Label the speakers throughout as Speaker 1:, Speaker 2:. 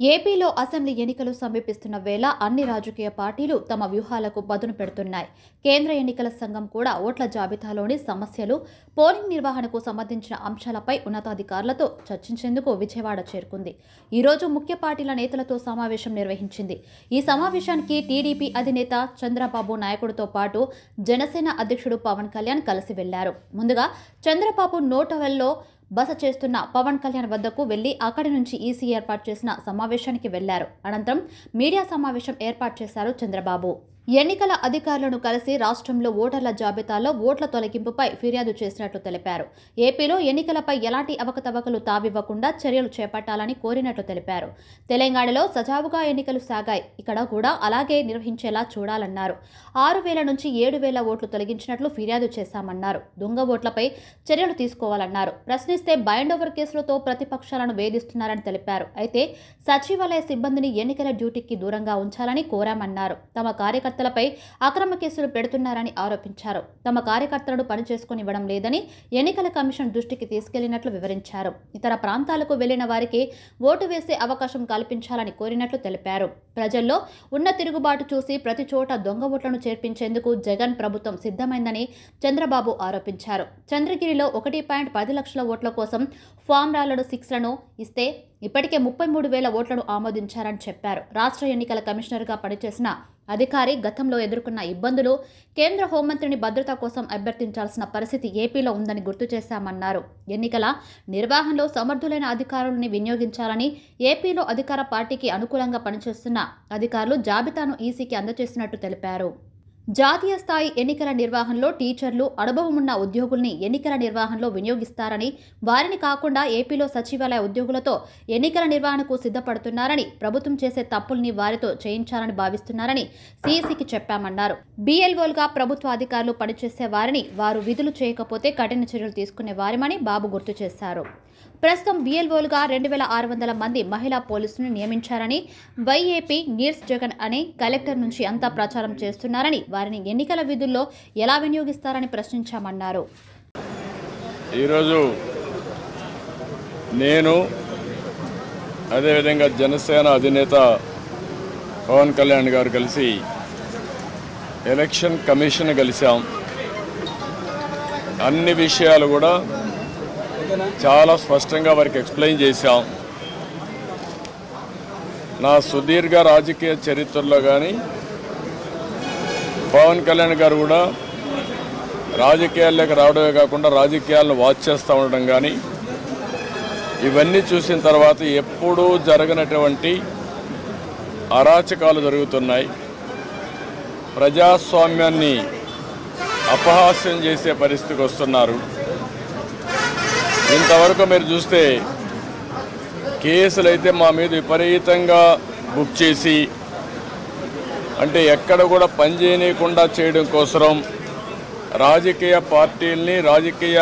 Speaker 1: ఏపీలో అసెంబ్లీ ఎన్నికలు సమీపిస్తున్న వేళ అన్ని రాజకీయ పార్టీలు తమ వ్యూహాలకు పదును పెడుతున్నాయి. కేంద్ర ఎన్నికల సంఘం కూడా ఓట్ల జాబితాలోని సమస్యలు, పోలింగ్ నిర్వహణకు సంబంధించిన అంశాలపై ఉన్నతాధికారులతో చర్చించేందుకు విజయవాడ చేరుకుంది. ఈ రోజు ముఖ్య పార్టీల నేతలతో సమావేశం నిర్వహించింది. ఈ సమావేశానికి టీడీపీ అధినేత చంద్రబాబు నాయుడుతో పాటు జనసేన అధ్యక్షుడు పవన్ కళ్యాణ్ కలిసి వెళ్లారు. ముందుగా చంద్రబాబు నోటవెల్లో బస చేస్తున్న పవన్ కళ్యాణ్ వద్దకు వెళ్లి అక్కడి నుంచి ఈసీ ఏర్పాటు చేసిన సమావేశానికి వెళ్లారు. అనంతరం మీడియా సమావేశం ఏర్పాటు చేశారు చంద్రబాబు. ఎన్నికల అధికారులను కలిసి రాష్ట్రంలో ఓటర్ల జాబితాలో ఓట్ల తొలగింపుపై ఫిర్యాదు చేసినట్లు తెలిపారు. ఏపీలో ఎన్నికలపై ఎలాంటి అవకతవకలు తావివ్వకుండా చర్యలు చేపట్టాలని కోరినట్లు తెలిపారు. తెలంగాణలో సజావుగా ఎన్నికలు సాగాయి, ఇక్కడ కూడా అలాగే నిర్వహించేలా చూడాలన్నారు. 6,000 నుంచి 7,000 ఓట్లు తొలగించినట్లు ఫిర్యాదు చేశామన్నారు. దొంగ ఓట్లపై చర్యలు తీసుకోవాలన్నారు. ప్రశ్నిస్తే బైండ్ ఓవర్ కేసులతో ప్రతిపక్షాలను వేధిస్తున్నారని తెలిపారు. అయితే సచివాలయ సిబ్బందిని ఎన్నికల డ్యూటీకి దూరంగా ఉంచాలని కోరామన్నారు. తమ కార్యకర్తలపై అక్రమ కేసులు పెడుతున్నారని ఆరోపించారు. తమ కార్యకర్తలను పనిచేసుకునివ్వడం లేదని ఎన్నికల కమిషన్ దృష్టికి తీసుకెళ్లినట్లు వివరించారు. ఇతర ప్రాంతాలకు వెళ్లిన వారికి ఓటు వేసే అవకాశం కల్పించాలని కోరినట్లు తెలిపారు. ప్రజల్లో ఉన్న తిరుగుబాటు చూసి ప్రతి చోట దొంగ ఓట్లను చేర్పించేందుకు జగన్ ప్రభుత్వం సిద్ధమైందని చంద్రబాబు ఆరోపించారు. చంద్రగిరిలో 1.10 లక్షల ఓట్ల కోసం ఫామ్ రాళ్లను 6లను ఇస్తే ఇప్పటికే 33,000 ఓట్లను ఆమోదించారని చెప్పారు. రాష్ట్ర ఎన్నికల కమిషనర్గా పనిచేసిన అధికారి గతంలో ఎదుర్కొన్న ఇబ్బందులు, కేంద్ర హోంమంత్రిని భద్రత కోసం అభ్యర్థించాల్సిన పరిస్థితి ఏపీలో ఉందని గుర్తు చేశామన్నారు. ఎన్నికల నిర్వహణలో సమర్థులైన అధికారులను వినియోగించాలని, ఏపీలో అధికార పార్టీకి అనుకూలంగా పనిచేస్తున్న అధికారులు జాబితాను ఈసీకి అందజేసినట్టు తెలిపారు. జాతీయ స్థాయి ఎన్నికల నిర్వహణలో టీచర్లు, అనుభవమున్న ఉద్యోగుల్ని ఎన్నికల నిర్వహణలో వినియోగిస్తారని, వారిని కాకుండా ఏపీలో సచివాలయ ఉద్యోగులతో ఎన్నికల నిర్వహణకు సిద్ధపడుతున్నారని, ప్రభుత్వం చేసే తప్పుల్ని వారితో చేయించాలని భావిస్తున్నారని సీఈసీకి చెప్పామన్నారు. బీఎల్ఓలుగా ప్రభుత్వ అధికారులు పనిచేసే వారిని వారు విధులు చేయకపోతే కఠిన చర్యలు తీసుకునే వారిమని బాబు గుర్తు చేశారు. ప్రస్తుతం బీఎల్ఓలుగా 2,600 మంది మహిళా పోలీసులను నియమించారని, వైఏపీ నీర్స్ జగన్ అనే కలెక్టర్ నుంచి అంతా ప్రచారం చేస్తున్నారని, వారిని ఎన్నికల విధుల్లో ఎలా వినియోగిస్తారని ప్రశ్నించామన్నారు.
Speaker 2: ఈరోజు నేను అదేవిధంగా జనసేన అధినేత పవన్ కళ్యాణ్ గారు కలిసి ఎలక్షన్ కమిషన్ కలిసాం. అన్ని విషయాలు కూడా చాలా స్పష్టంగా వారికి ఎక్స్ప్లెయిన్ చేశాం. నా సుదీర్ఘ రాజకీయ చరిత్రలో కానీ పవన్ కళ్యాణ్ గారు కూడా రాజకీయాల్లోకి రావడమే కాకుండా రాజకీయాలను వాచ్ చేస్తూ ఉండడం కానీ, ఇవన్నీ చూసిన తర్వాత ఎప్పుడూ జరగనటువంటి అరాచకాలు జరుగుతున్నాయి. ప్రజాస్వామ్యాన్ని అపహాస్యం చేసే పరిస్థితికి వస్తున్నారు. ఇంతవరకు మీరు చూస్తే కేసులు అయితే మా మీద విపరీతంగా బుక్ చేసి, అంటే ఎక్కడ కూడా పనిచేయకుండా చేయడం కోసం రాజకీయ పార్టీలని, రాజకీయ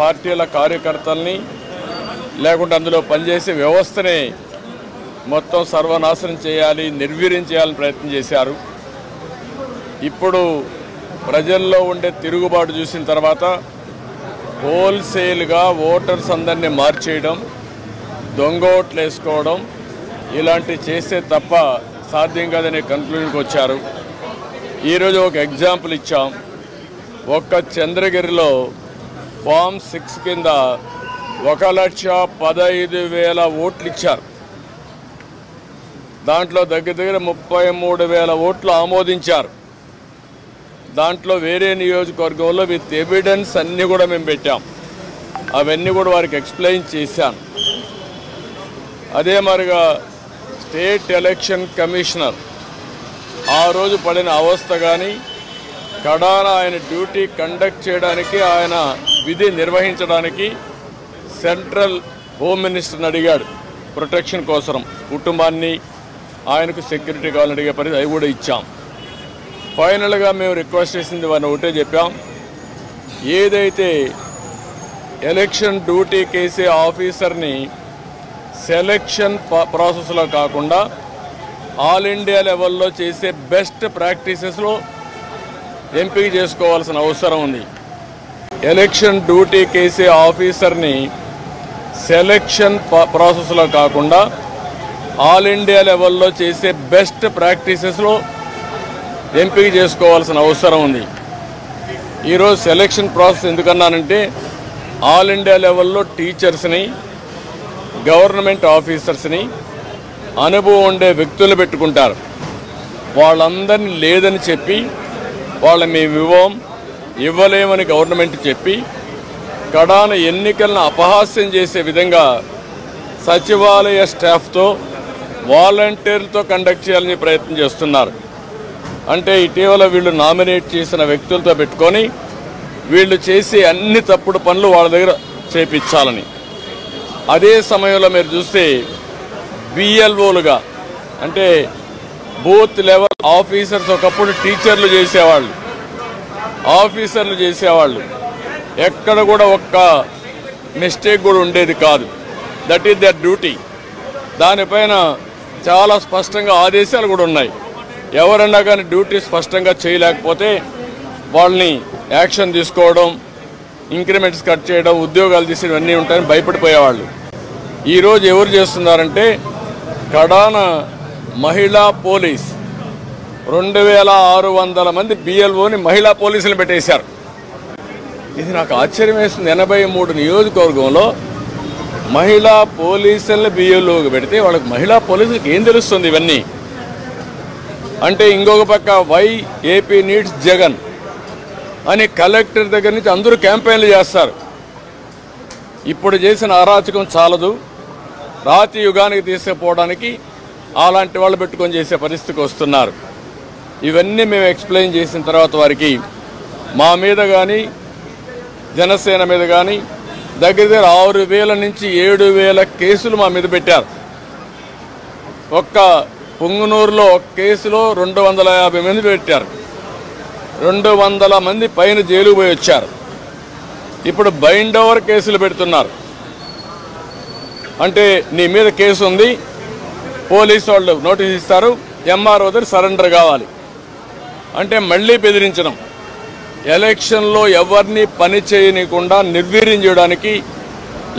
Speaker 2: పార్టీల కార్యకర్తల్ని, లేకుంటే అందులో పనిచేసే వ్యవస్థని మొత్తం సర్వనాశనం చేయాలి, నిర్వీర్యం చేయాలని ప్రయత్నం చేశారు. ఇప్పుడు ప్రజల్లో ఉండే తిరుగుబాటు చూసిన తర్వాత హోల్సేల్గా ఓటర్స్ అందరినీ మార్చేయడం, దొంగ ఓట్లు వేసుకోవడం ఇలాంటివి చేస్తే తప్ప సాధ్యం కాదనే కన్క్లూజన్కి వచ్చారు. ఈరోజు ఒక ఎగ్జాంపుల్ ఇచ్చాం. ఒక్క చంద్రగిరిలో ఫామ్ 6 కింద 1,15,000 ఓట్లు ఇచ్చారు. దాంట్లో దగ్గర 33,000 ఓట్లు ఆమోదించారు. దాంట్లో వేరే నియోజకవర్గంలో విత్ ఎవిడెన్స్ అన్నీ కూడా మేము పెట్టాం. అవన్నీ కూడా వారికి ఎక్స్ప్లెయిన్ చేశాను. అదే మరిగా స్టేట్ ఎలక్షన్ కమిషనర్ ఆ రోజు పడిన అవస్థ కానీ, కడాన ఆయన డ్యూటీ కండక్ట్ చేయడానికి, ఆయన విధి నిర్వహించడానికి సెంట్రల్ హోమ్ మినిస్టర్ని అడిగాడు ప్రొటెక్షన్ కోసం. కుటుంబాన్ని, ఆయనకు సెక్యూరిటీ కావాలని అడిగే పరిస్థితి, అవి కూడా ఇచ్చాం. ఫైనల్గా మేము రిక్వెస్ట్ చేసింది వారిని ఒకటే చెప్పాం. ఏదైతే ఎలక్షన్ డ్యూటీ కేసే ఆఫీసర్ని సెలక్షన్ ప్రాసెస్లో కాకుండా ఆల్ ఇండియా లెవెల్లో చేసే బెస్ట్ ప్రాక్టీసెస్లో ఎంపిక చేసుకోవాల్సిన అవసరం ఉంది. ఎలక్షన్ డ్యూటీ కేసే ఆఫీసర్ని సెలక్షన్ ప్రాసెస్లో కాకుండా ఆల్ ఇండియా లెవెల్లో చేసే బెస్ట్ ప్రాక్టీసెస్లో ఎంపిక చేసుకోవాల్సిన అవసరం ఉంది. ఈరోజు సెలక్షన్ ప్రాసెస్ ఎందుకన్నానంటే ఆల్ ఇండియా లెవెల్లో టీచర్స్ని, గవర్నమెంట్ ఆఫీసర్స్ని, అనుభవం ఉండే వ్యక్తులు పెట్టుకుంటారు. వాళ్ళందరినీ లేదని చెప్పి వాళ్ళ మేము ఇవ్వలేమని గవర్నమెంట్ చెప్పి కడాన ఎన్నికలను అపహాస్యం చేసే విధంగా సచివాలయ స్టాఫ్తో వాలంటీర్లతో కండక్ట్ చేయాలని ప్రయత్నం చేస్తున్నారు. అంటే ఇటీవల వీళ్ళు నామినేట్ చేసిన వ్యక్తులతో పెట్టుకొని వీళ్ళు చేసే అన్ని తప్పుడు పనులు వాళ్ళ దగ్గర చేపించాలని. అదే సమయంలో మీరు చూస్తే బిఎల్ఓలుగా అంటే బూత్ లెవెల్ ఆఫీసర్స్ ఒకప్పుడు టీచర్లు చేసేవాళ్ళు, ఆఫీసర్లు చేసేవాళ్ళు. ఎక్కడ కూడా ఒక్క మిస్టేక్ కూడా ఉండేది కాదు. That is their duty. దానిపైన చాలా స్పష్టంగా ఆదేశాలు కూడా ఉన్నాయి. ఎవరన్నా కానీ డ్యూటీ స్పష్టంగా చేయలేకపోతే వాళ్ళని యాక్షన్ తీసుకోవడం, ఇంక్రిమెంట్స్ కట్ చేయడం, ఉద్యోగాలు తీసేయడం అన్నీ ఉంటాయని భయపడిపోయేవాళ్ళు. ఈరోజు ఎవరు చేస్తున్నారంటే కడాన మహిళా పోలీస్ 2600 మంది బిఎల్ఓని మహిళా పోలీసులు పెట్టేశారు. ఇది నాకు ఆశ్చర్యం వేస్తుంది. 83 నియోజకవర్గంలో మహిళా పోలీసులను బిఎల్ఓకి పెడితే వాళ్ళకి మహిళా పోలీసులకు ఏం తెలుస్తుంది ఇవన్నీ అంటే? ఇంకొక పక్క వై ఏపీ నీడ్స్ జగన్ అని కలెక్టర్ దగ్గర నుంచి అందరూ క్యాంపెయిన్లు చేస్తారు. ఇప్పుడు చేసిన అరాచకం చాలదు, రాతి యుగానికి తీసుకుపోవడానికి అలాంటి వాళ్ళు పెట్టుకొని చేసే పరిస్థితికి వస్తున్నారు. ఇవన్నీ మేము ఎక్స్ప్లెయిన్ చేసిన తర్వాత వారికి మా మీద కానీ జనసేన మీద కానీ దగ్గర 6000 నుంచి 7000 కేసులు మా మీద పెట్టారు. ఒక్క పుంగనూరులో ఒక కేసులో 250 మంది పెట్టారు. 200 మంది పైన జైలు పోయి వచ్చారు. ఇప్పుడు బైండ్ ఓవర్ కేసులు పెడుతున్నారు. అంటే నీ మీద కేసు ఉంది, పోలీసు వాళ్ళు నోటీస్ ఇస్తారు, ఎంఆర్ఓ దగ్గర సరెండర్ కావాలి అంటే మళ్ళీ బెదిరించడం. ఎలక్షన్లో ఎవరిని పని చేయనీయకుండా నిర్వీర్యం చేయడానికి,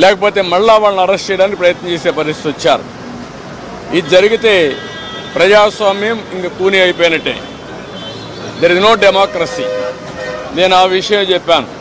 Speaker 2: లేకపోతే మళ్ళా వాళ్ళని అరెస్ట్ చేయడానికి ప్రయత్నం చేసే పరిస్థితి వచ్చారు. ఇది జరిగితే ప్రజాస్వామ్యం ఇంక కూని అయిపోయినట్టే. There is no democracy. నేను ఆ విషయం చెప్పాను.